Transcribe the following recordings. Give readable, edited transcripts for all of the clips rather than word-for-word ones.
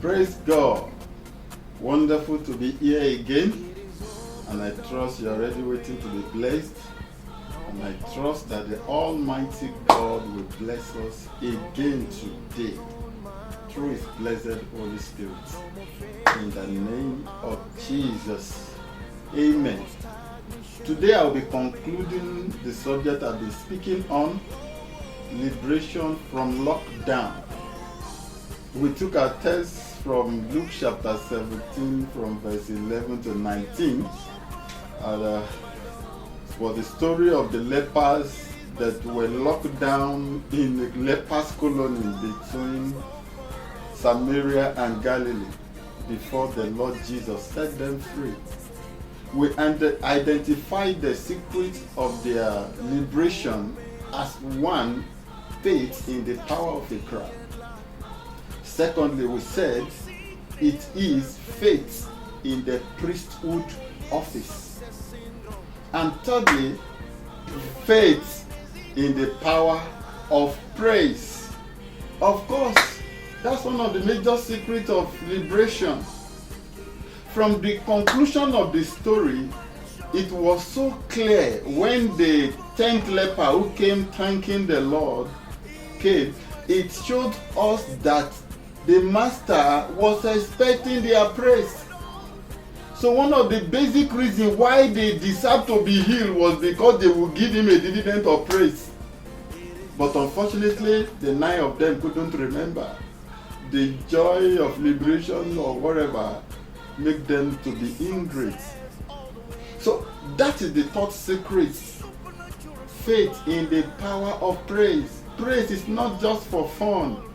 Praise God. Wonderful to be here again. And I trust you are already waiting to be blessed. And I trust that the Almighty God will bless us again today through His blessed Holy Spirit. In the name of Jesus. Amen. Today I'll be concluding the subject I've been speaking on, liberation from lockdown. We took our text from Luke chapter 17 from verse 11 to 19. And for the story of the lepers that were locked down in the lepers colony between Samaria and Galilee before the Lord Jesus set them free. We identified the secret of their liberation as one, faith in the power of a crowd. Secondly, we said it is faith in the priesthood office. And thirdly, faith in the power of praise. Of course, that's one of the major secrets of liberation. From the conclusion of the story, it was so clear when the 10th leper who came thanking the Lord came, it showed us that the master was expecting their praise. So one of the basic reasons why they deserved to be healed was because they would give him a dividend of praise. But unfortunately, the 9 of them couldn't remember. The joy of liberation or whatever make them to be ingrates. So that is the third secret. Faith in the power of praise. Praise is not just for fun.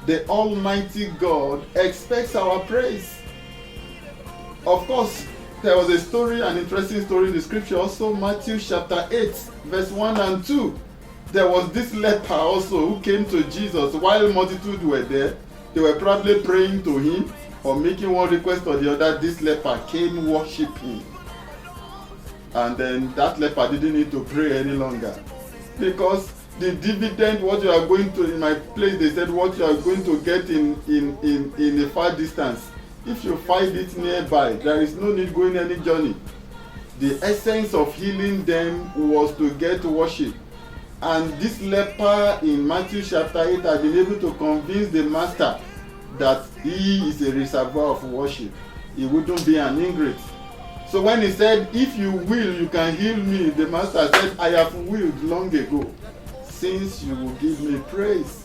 The Almighty God expects our praise. Of course, there was a story, an interesting story in the scripture also, Matthew chapter 8, verse 1 and 2. There was this leper also who came to Jesus while multitude were there. They were probably praying to him or making one request or the other. This leper came worshiping. And then that leper didn't need to pray any longer. Because the dividend, what you are going to, in my place, they said what you are going to get in a far distance. If you find it nearby, there is no need going any journey. The essence of healing them was to get worship. And this leper in Matthew chapter 8 had been able to convince the master that he is a reservoir of worship. He wouldn't be an ingrate. So when he said, if you will, you can heal me, the master said, I have willed long ago, since you will give me praise.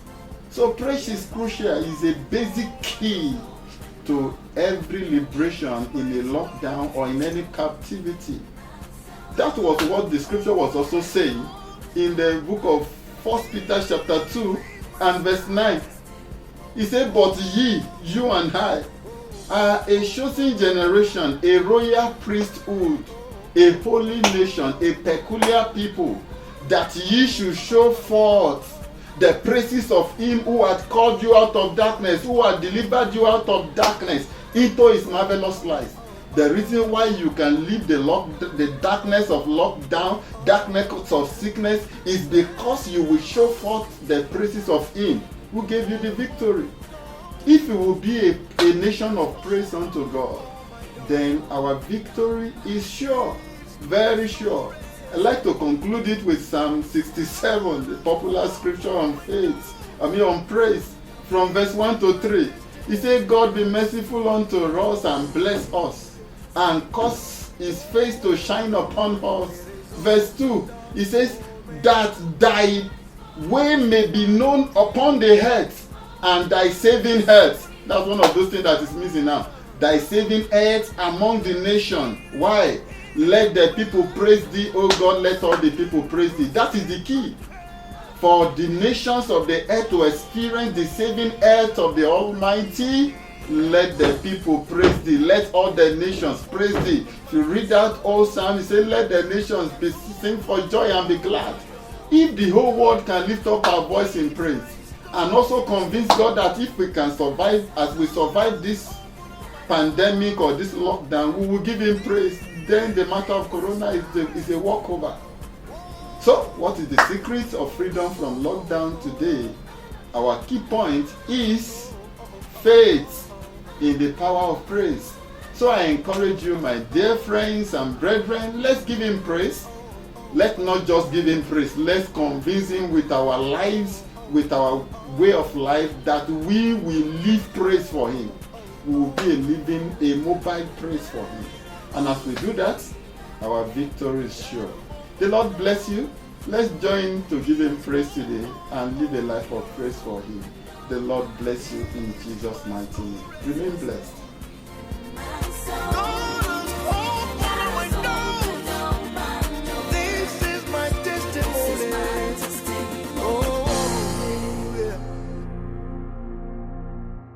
So praise is crucial, is a basic key to every liberation in a lockdown or in any captivity. That was what the scripture was also saying in the book of 1 Peter chapter 2 and verse 9. He said, but ye, you and I, are a chosen generation, a royal priesthood, a holy nation, a peculiar people, that ye should show forth the praises of him who had called you out of darkness, who had delivered you out of darkness into his marvelous light. The reason why you can leave the darkness of lockdown, darkness of sickness, is because you will show forth the praises of him who gave you the victory. If we will be a nation of praise unto God, then our victory is sure, very sure. I'd like to conclude it with Psalm 67, the popular scripture on faith, on praise, from verse 1 to 3. He said, God be merciful unto us and bless us, and cause his face to shine upon us. Verse 2, he says, that thy way may be known upon the earth, and thy saving health. That's one of those things that is missing now. Thy saving health among the nation. Why? Let the people praise thee, O God, let all the people praise thee. That is the key. For the nations of the earth to experience the saving health of the Almighty, let the people praise thee. Let all the nations praise thee. If you read that old psalm, it says, let the nations sing for joy and be glad. If the whole world can lift up our voice in praise, and also convince God that if we can survive, as we survive this pandemic or this lockdown, we will give him praise, then the matter of corona is a walkover. So, what is the secret of freedom from lockdown today? Our key point is faith in the power of praise. So I encourage you, my dear friends and brethren, let's give him praise. Let's not just give him praise. Let's convince him with our lives, with our way of life, that we will live praise for him. We will be a mobile praise for him. And as we do that, our victory is sure. The Lord bless you. Let's join to give him praise today and live a life of praise for him. The Lord bless you in Jesus' mighty name. Remain blessed.